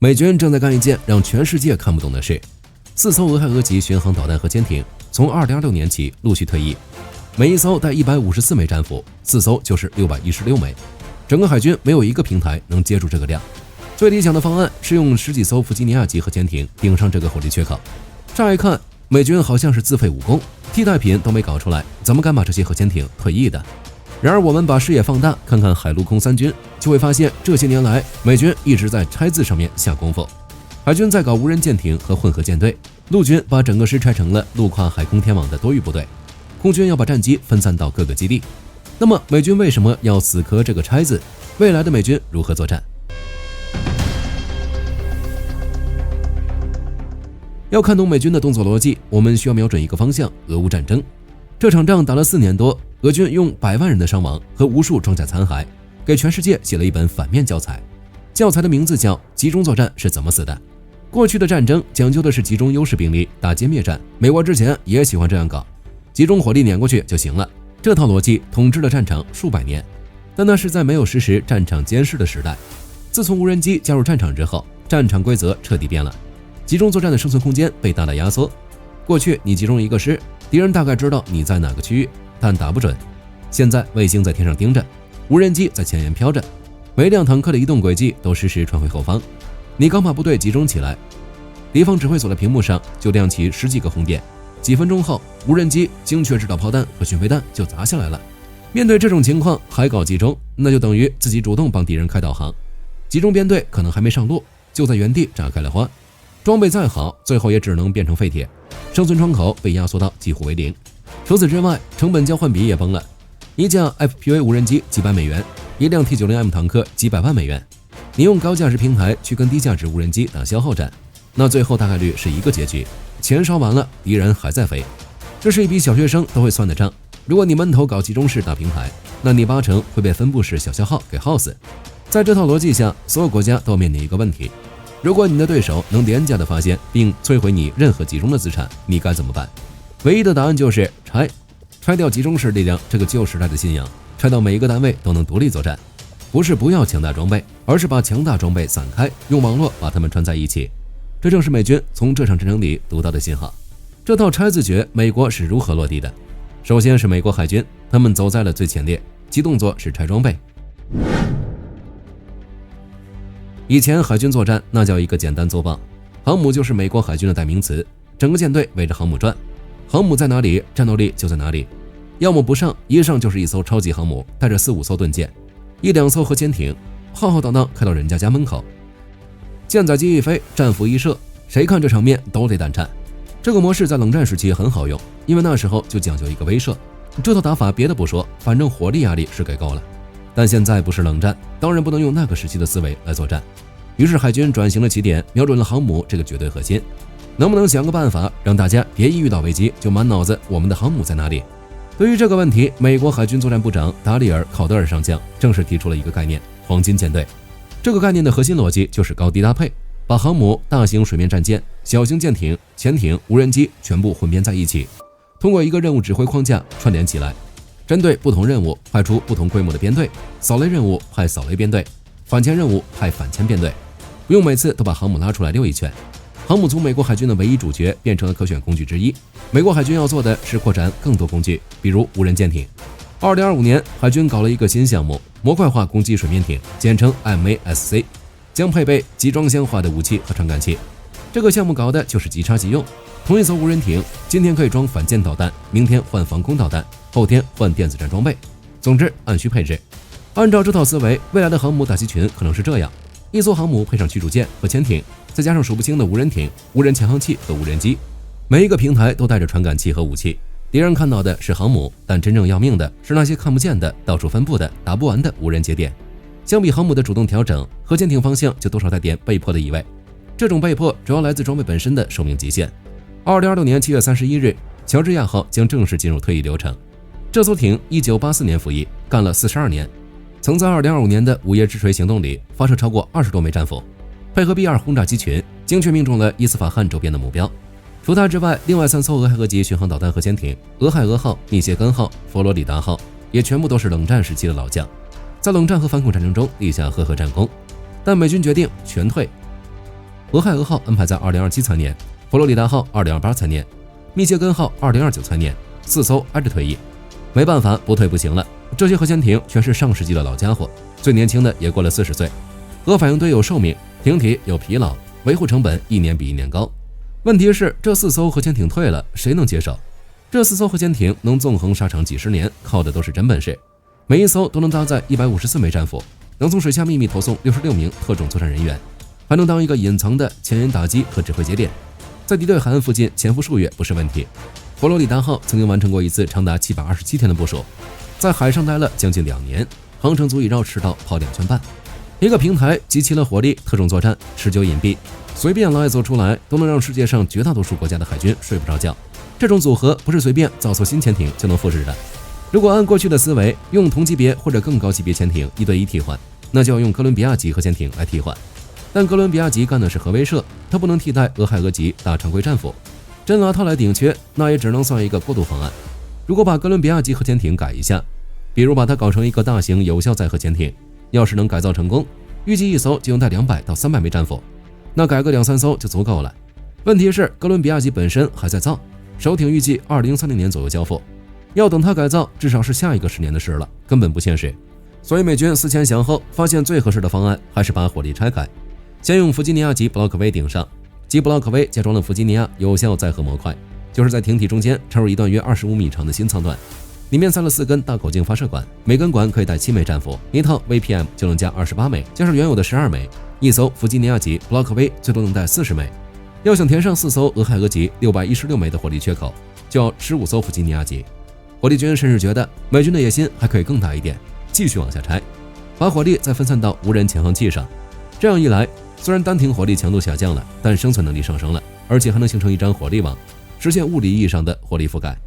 美军正在干一件让全世界看不懂的事：4艘俄亥俄级巡航导弹和潜艇从2026年起陆续退役，每一艘带154枚战斧，4艘就是616枚。整个海军没有一个平台能接住这个量。最理想的方案是用10几艘弗吉尼亚级核潜艇顶上这个火力缺口。乍一看，美军好像是自废武功，替代品都没搞出来，怎么敢把这些核潜艇退役的？然而我们把视野放大，看看海陆空三军，就会发现这些年来美军一直在拆字上面下功夫。海军在搞无人舰艇和混合舰队，陆军把整个师拆成了陆跨海空天网的多域部队，空军要把战机分散到各个基地。那么美军为什么要死磕这个拆字？未来的美军如何作战？要看懂美军的动作逻辑，我们需要瞄准一个方向：俄乌战争。这场仗打了4年多，俄军用100万人的伤亡和无数装甲残骸，给全世界写了一本反面教材。教材的名字叫《集中作战是怎么死的》。过去的战争讲究的是集中优势兵力打歼灭战，美国之前也喜欢这样搞，集中火力碾过去就行了。这套逻辑统治了战场数百年，但那是在没有实时战场监视的时代。自从无人机加入战场之后，战场规则彻底变了，集中作战的生存空间被大大压缩。过去你集中一个师，敌人大概知道你在哪个区域，但打不准。现在卫星在天上盯着，无人机在前沿飘着，每辆坦克的移动轨迹都实时传回后方。你刚把部队集中起来，敌方指挥所的屏幕上就亮起10几个红点，几分钟后，无人机精确制导炮弹和巡飞弹就砸下来了。面对这种情况还搞集中，那就等于自己主动帮敌人开导航。集中编队可能还没上路，就在原地炸开了花。装备再好，最后也只能变成废铁，生存窗口被压缩到几乎为零。除此之外，成本交换比也崩了，一架 FPV 无人机几百美元，一辆 T90M 坦克几百万美元。你用高价值平台去跟低价值无人机打消耗战，那最后大概率是一个结局：钱烧完了，敌人还在飞。这是一笔小学生都会算的账。如果你闷头搞集中式打平台，那你8成会被分布式小消耗给耗死。在这套逻辑下，所有国家都面临一个问题：如果你的对手能廉价的发现并摧毁你任何集中的资产，你该怎么办？唯一的答案就是拆掉集中式力量这个旧时代的信仰，拆到每一个单位都能独立作战。不是不要强大装备，而是把强大装备散开，用网络把它们串在一起。这正是美军从这场战争里读到的信号。这套拆字诀，美国是如何落地的？首先是美国海军，他们走在了最前列，其动作是拆装备。以前海军作战那叫一个简单粗暴，航母就是美国海军的代名词，整个舰队围着航母转，航母在哪里，战斗力就在哪里。要么不上，一上就是一艘超级航母，带着4、5艘盾舰，1、2艘核潜艇，浩浩荡荡开到人家门口。舰载机一飞，战斧一射，谁看这场面都得胆颤。这个模式在冷战时期很好用，因为那时候就讲究一个威慑。这套打法别的不说，反正火力压力是给够了。但现在不是冷战，当然不能用那个时期的思维来作战。于是海军转型了起点，瞄准了航母这个绝对核心。能不能想个办法，让大家别一遇到危机就满脑子我们的航母在哪里？对于这个问题，美国海军作战部长达里尔·考德尔上将正式提出了一个概念：黄金舰队。这个概念的核心逻辑就是高低搭配，把航母、大型水面战舰、小型舰艇、潜艇、无人机全部混编在一起，通过一个任务指挥框架串联起来，针对不同任务派出不同规模的编队，扫雷任务派扫雷编队，反潜任务派反潜编队，不用每次都把航母拉出来溜一圈。航母从美国海军的唯一主角变成了可选工具之一。美国海军要做的是扩展更多工具，比如无人舰艇。2025年，海军搞了一个新项目——模块化攻击水面艇，简称 MASC， 将配备集装箱化的武器和传感器。这个项目搞的就是即插即用，同一艘无人艇今天可以装反舰导弹，明天换防空导弹，后天换电子战装备。总之按需配置。按照这套思维，未来的航母打击群可能是这样：一艘航母配上驱逐舰和潜艇，再加上数不清的无人艇、无人潜航器和无人机，每一个平台都带着传感器和武器。敌人看到的是航母，但真正要命的是那些看不见的、到处分布的、打不完的无人节点。相比航母的主动调整，核潜艇方向就多少带点被迫的意味。这种被迫主要来自装备本身的寿命极限。2026年7月31日，乔治亚号将正式进入退役流程。这艘艇1984年服役，干了42年，曾在2025年的午夜之锤行动里发射超过20多枚战斧，配合 B2 轰炸机群，精确命中了伊斯法罕周边的目标。除它之外，另外3艘俄亥俄级巡航导弹核潜艇俄亥俄号、密歇根号、佛罗里达号也全部都是冷战时期的老将，在冷战和反恐战争中立下赫赫战功。但美军决定全退。俄亥俄号安排在2027财年，佛罗里达号2028财年，密歇根号2029财年，4艘挨着退役。没办法，不退不行了。这些核潜艇全是上世纪的老家伙，最年轻的也过了40岁。核反应堆有寿命，艇体有疲劳，维护成本一年比一年高。问题是，这4艘核潜艇退了，谁能接受？这4艘核潜艇能纵横沙场几十年，靠的都是真本事。每一艘都能搭载154枚战斧，能从水下秘密投送66名特种作战人员，还能当一个隐藏的前沿打击和指挥节点，在敌对海岸附近潜伏数月不是问题。佛罗里达号曾经完成过一次长达727天的部署，在海上待了将近2年，航程足以绕赤道跑2圈半。一个平台集齐了火力、特种作战、持久隐蔽，随便捞一艘出来都能让世界上绝大多数国家的海军睡不着觉。这种组合不是随便造艘新潜艇就能复制的。如果按过去的思维，用同级别或者更高级别潜艇1对1替换，那就要用哥伦比亚级核潜艇来替换。但哥伦比亚级干的是核威慑，它不能替代俄亥俄级大常规战斧。真拿它来顶缺，那也只能算一个过渡方案。如果把哥伦比亚级核潜艇改一下，比如把它搞成一个大型有效载荷潜艇，要是能改造成功，预计一艘就用带200到300枚战斧，那改个2-3艘就足够了。问题是哥伦比亚级本身还在造，首艇预计2030年左右交付，要等它改造至少是下一个10年的事了，根本不现实。所以美军思前想后，发现最合适的方案还是把火力拆开，先用弗吉尼亚级布洛克 V 顶上，即布洛克 V 加装了弗吉尼亚有效载荷模块，就是在艇体中间插入一段约25米长的新舱段，里面塞了4根大口径发射管，每根管可以带7枚战斧，一套 VPM 就能加28枚，加上原有的12枚，一艘弗吉尼亚级布洛克 V 最多能带40枚。要想填上4艘俄亥俄级616枚的火力缺口，就要15艘弗吉尼亚级。火力军甚至觉得美军的野心还可以更大一点，继续往下拆，把火力再分散到无人潜航器上。这样一来，虽然单艇火力强度下降了，但生存能力上升了，而且还能形成一张火力网，实现物理意义上的火力覆盖。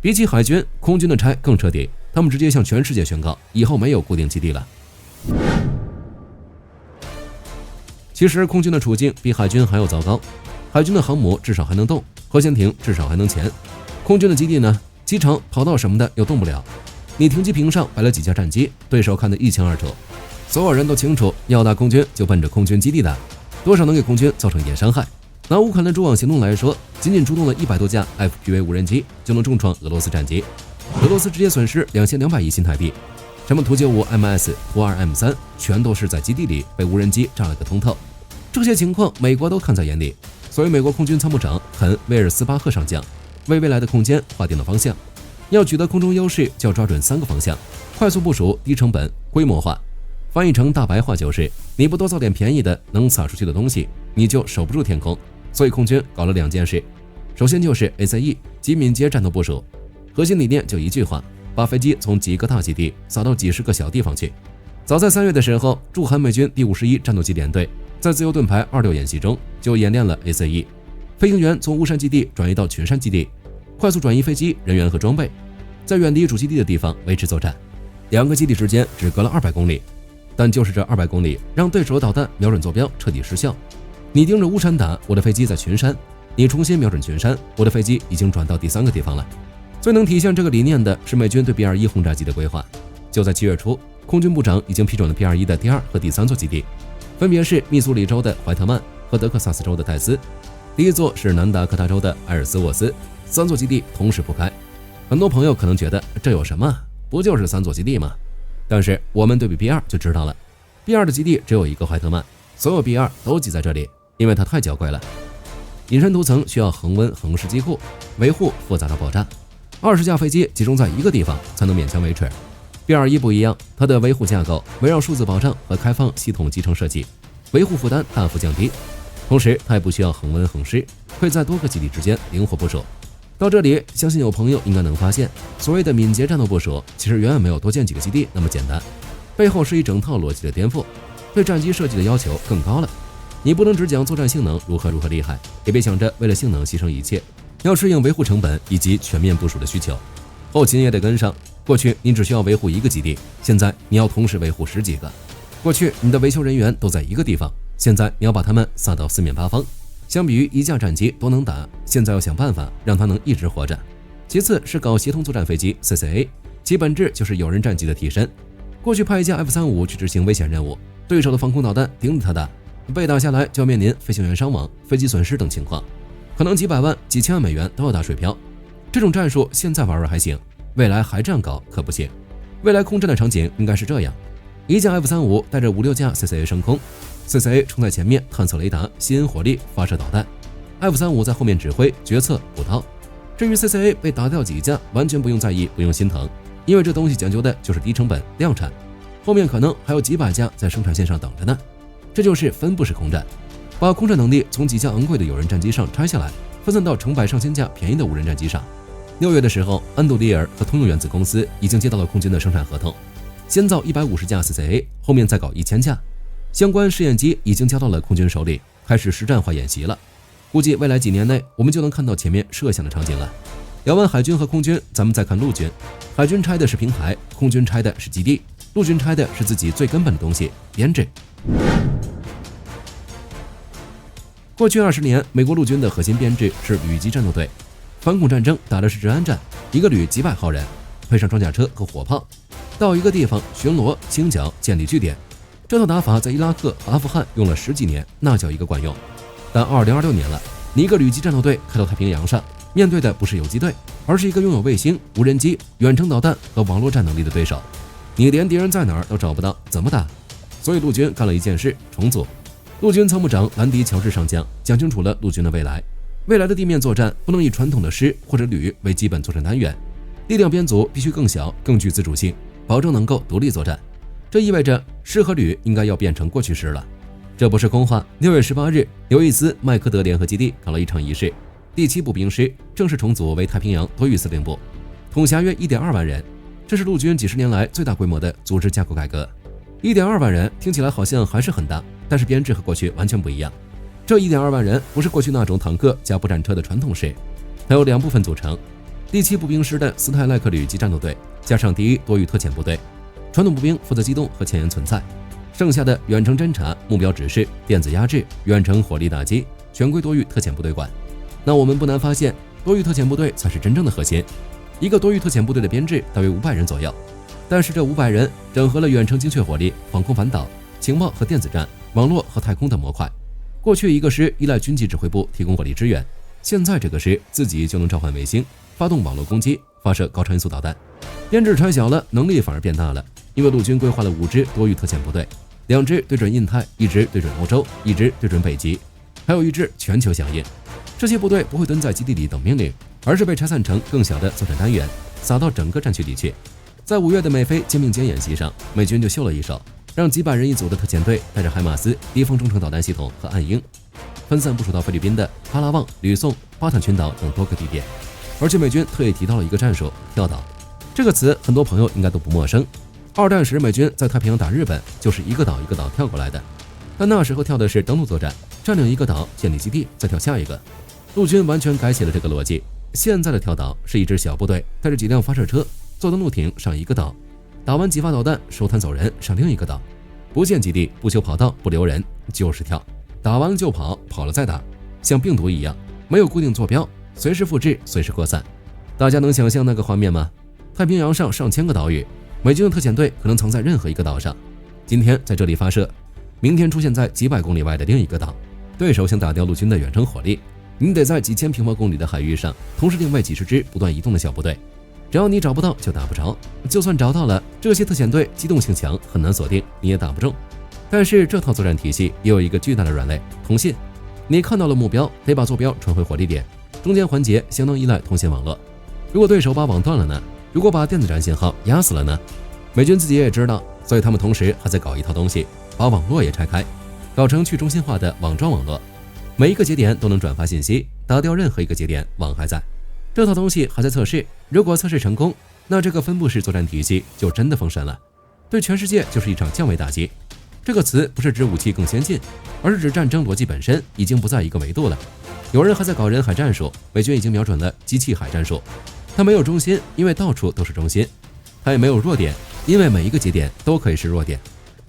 比起海军，空军的拆更彻底，他们直接向全世界宣告，以后没有固定基地了。其实空军的处境比海军还要糟糕，海军的航母至少还能动，核潜艇至少还能潜，空军的基地呢？机场、跑道什么的又动不了。你停机坪上摆了几架战机，对手看得一清二楚。所有人都清楚，要打空军就奔着空军基地打，多少能给空军造成一点伤害。拿乌克兰的蛛网行动来说，仅仅出动了100多架 FPV 无人机，就能重创俄罗斯战机。俄罗斯直接损失2200亿新台币。什么图95 MS、图2 M3，全都是在基地里被无人机炸了个通透。这些情况美国都看在眼里，所以美国空军参谋长肯·威尔斯巴赫上将为未来的空间划定了方向。要取得空中优势，就要抓准3个方向：快速部署、低成本、规模化。翻译成大白话就是，你不多造点便宜的能撒出去的东西，你就守不住天空。所以空军搞了2件事，首先就是 ACE 及敏捷战斗部署，核心理念就一句话，把飞机从几个大基地撒到几十个小地方去。早在3月的时候，驻韩美军第51战斗机联队在自由盾牌26演习中就演练了 ACE， 飞行员从巫山基地转移到群山基地，快速转移飞机、人员和装备，在远离主基地的地方维持作战。2个基地之间只隔了200公里，但就是这200公里，让对手的导弹瞄准坐标彻底失效。你盯着巫山打，我的飞机在群山；你重新瞄准群山，我的飞机已经转到第3个地方了。最能体现这个理念的是美军对 B-21轰炸机的规划。就在7月初，空军部长已经批准了 B-21的第2和第3座基地，分别是密苏里州的怀特曼和德克萨斯州的戴斯。第一座是南达科他州的埃尔斯沃斯，3座基地同时铺开。很多朋友可能觉得这有什么，不就是3座基地吗？但是我们对比 B-2就知道了， B-2的基地只有一个怀特曼，所有 B-2都挤在这里，因为它太娇贵了。隐身涂层需要恒温恒湿机库，维护复杂到爆炸，20架飞机集中在一个地方才能勉强维持。B-21不一样，它的维护架构围绕数字保障和开放系统集成设计，维护负担大幅降低，同时它也不需要恒温恒湿，可以在多个基地之间灵活部署。到这里，相信有朋友应该能发现，所谓的敏捷战斗部署其实远远没有多建几个基地那么简单，背后是一整套逻辑的颠覆，对战机设计的要求更高了。你不能只讲作战性能如何厉害，也别想着为了性能牺牲一切，要适应维护成本以及全面部署的需求，后勤也得跟上。过去你只需要维护1个基地，现在你要同时维护10几个。过去你的维修人员都在一个地方，现在你要把他们撒到4面8方。相比于1架战机都能打，现在要想办法让它能一直活着。其次是搞协同作战飞机 CCA， 其本质就是有人战机的替身。过去派一架 F-35去执行危险任务，对手的防空导弹盯着它打，被打下来就要面临飞行员伤亡、飞机损失等情况，可能几百万、几千万美元都要打水漂。这种战术现在玩玩还行，未来还这样搞可不行。未来空战的场景应该是这样：一架 F-35带着5-6架 CCA 升空，CCA 冲在前面探测雷达、吸引火力、发射导弹，F-35在后面指挥、决策、补刀。至于 CCA 被打掉几架，完全不用在意，不用心疼，因为这东西讲究的就是低成本、量产，后面可能还有几百架在生产线上等着呢。这就是分布式空战，把空战能力从几架昂贵的有人战机上拆下来，分散到成百上千架便宜的无人战机上。6月的时候，安杜利尔和通用原子公司已经接到了空军的生产合同，先造150架 CCA， 后面再搞1000架。相关试验机已经交到了空军手里，开始实战化演习了。估计未来几年内，我们就能看到前面设想的场景了。聊完海军和空军，咱们再看陆军。海军拆的是平台，空军拆的是基地，陆军拆的是自己最根本的东西——编制。过去20年，美国陆军的核心编制是旅级战斗队，反恐战争打的是治安战，一个旅几百号人，配上装甲车和火炮，到一个地方巡逻、清剿、建立据点。这套打法在伊拉克和阿富汗用了10几年，那叫一个管用。但2026年了，你一个旅级战斗队开到太平洋上，面对的不是游击队，而是一个拥有卫星、无人机、远程导弹和网络战能力的对手，你连敌人在哪儿都找不到，怎么打？所以陆军干了一件事，重组。陆军参谋长兰迪·乔治上将讲清楚了陆军的未来。未来的地面作战不能以传统的师或者旅为基本作战单元，力量编组必须更小、更具自主性，保证能够独立作战。这意味着师和旅应该要变成过去式了。这不是空话。6月18日，刘易斯麦科德联合基地搞了一场仪式，第7步兵师正式重组为太平洋多域司令部，统辖约 1.2 万人。这是陆军几十年来最大规模的组织架构改革。1.2 万人听起来好像还是很大，但是编制和过去完全不一样。这 1.2 万人不是过去那种坦克加步战车的传统式，它由2部分组成：第7步兵师的斯泰赖克旅级战斗队，加上第1多域特遣部队。传统步兵负责机动和前沿存在，剩下的远程侦察、目标指示、电子压制、远程火力打击全归多域特遣部队管。那我们不难发现，多域特遣部队才是真正的核心。一个多域特遣部队的编制大约500人左右，但是这500人整合了远程精确火力、防空反导、情报和电子战、网络和太空等模块。过去一个师依赖军级指挥部提供火力支援，现在这个师自己就能召唤卫星，发动网络攻击，发射高超音速导弹。编制拆小了，能力反而变大了，因为陆军规划了5支多域特遣部队，2支对准印太，1支对准欧洲，1支对准北极，还有1支全球响应。这些部队不会蹲在基地里等命令，而是被拆散成更小的作战单元，撒到整个战区里去。在5月的美菲歼灭歼演习上，美军就秀了一手，让几百人一组的特遣队带着海马斯敌风中程导弹系统和暗鹰，分散部署到菲律宾的帕拉旺、吕宋、巴坦群岛等多个地点。而且美军特意提到了一个战术——跳岛。这个词很多朋友应该都不陌生。二战时美军在太平洋打日本，就是一个岛一个岛跳过来的，但那时候跳的是登陆作战，占领一个岛，建立基地，再跳下一个。陆军完全改写了这个逻辑。现在的跳岛是一支小部队带着几辆发射车，坐登陆艇上一个岛，打完几发导弹，收摊走人，上另一个岛，不建基地，不修跑道，不留人，就是跳，打完了就跑，跑了再打，像病毒一样，没有固定坐标，随时复制，随时扩散。大家能想象那个画面吗？太平洋上上千个岛屿，美军的特遣队可能藏在任何一个岛上，今天在这里发射，明天出现在几百公里外的另一个岛。对手想打掉陆军的远程火力，你得在几千平方公里的海域上同时定位几十支不断移动的小部队，只要你找不到就打不着，就算找到了，这些特遣队机动性强，很难锁定，你也打不中。但是这套作战体系也有一个巨大的软肋——通信。你看到了目标，得把坐标传回火力点，中间环节相当依赖通信网络。如果对手把网断了呢？如果把电子战信号压死了呢？美军自己也知道，所以他们同时还在搞一套东西，把网络也拆开，搞成去中心化的网状网络，每一个节点都能转发信息，打掉任何一个节点，网还在。这套东西还在测试，如果测试成功，那这个分布式作战体系就真的封神了，对全世界就是一场降维打击。这个词不是指武器更先进，而是指战争逻辑本身已经不在一个维度了。有人还在搞人海战术，美军已经瞄准了机器海战术。它没有中心，因为到处都是中心；它也没有弱点，因为每一个节点都可以是弱点，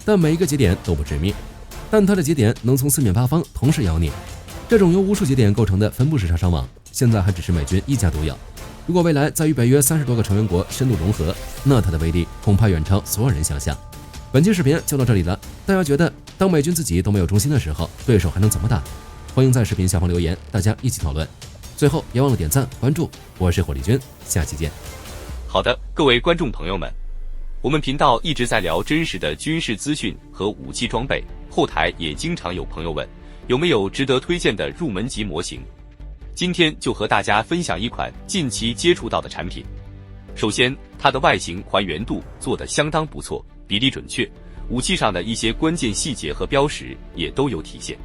但每一个节点都不致命。但它的节点能从四面八方同时咬你。这种由无数节点构成的分布式杀伤网，现在还只是美军一家独有。如果未来再与北约30多个成员国深度融合，那它的威力恐怕远超所有人想象。本期视频就到这里了，大家觉得当美军自己都没有中心的时候，对手还能怎么打？欢迎在视频下方留言，大家一起讨论。最后别忘了点赞关注，我是火力军，下期见。好的，各位观众朋友们，我们频道一直在聊真实的军事资讯和武器装备，后台也经常有朋友问有没有值得推荐的入门级模型。今天就和大家分享一款近期接触到的产品。首先，它的外形还原度做得相当不错，比例准确，武器上的一些关键细节和标识也都有体现，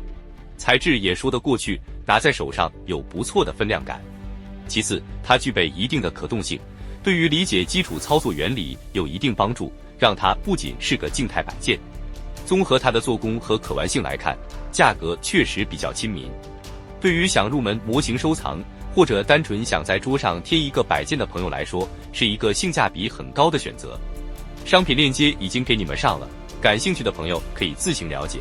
材质也说得过去，拿在手上有不错的分量感。其次，它具备一定的可动性，对于理解基础操作原理有一定帮助，让它不仅是个静态摆件。综合它的做工和可玩性来看，价格确实比较亲民。对于想入门模型收藏，或者单纯想在桌上贴一个摆件的朋友来说，是一个性价比很高的选择。商品链接已经给你们上了，感兴趣的朋友可以自行了解。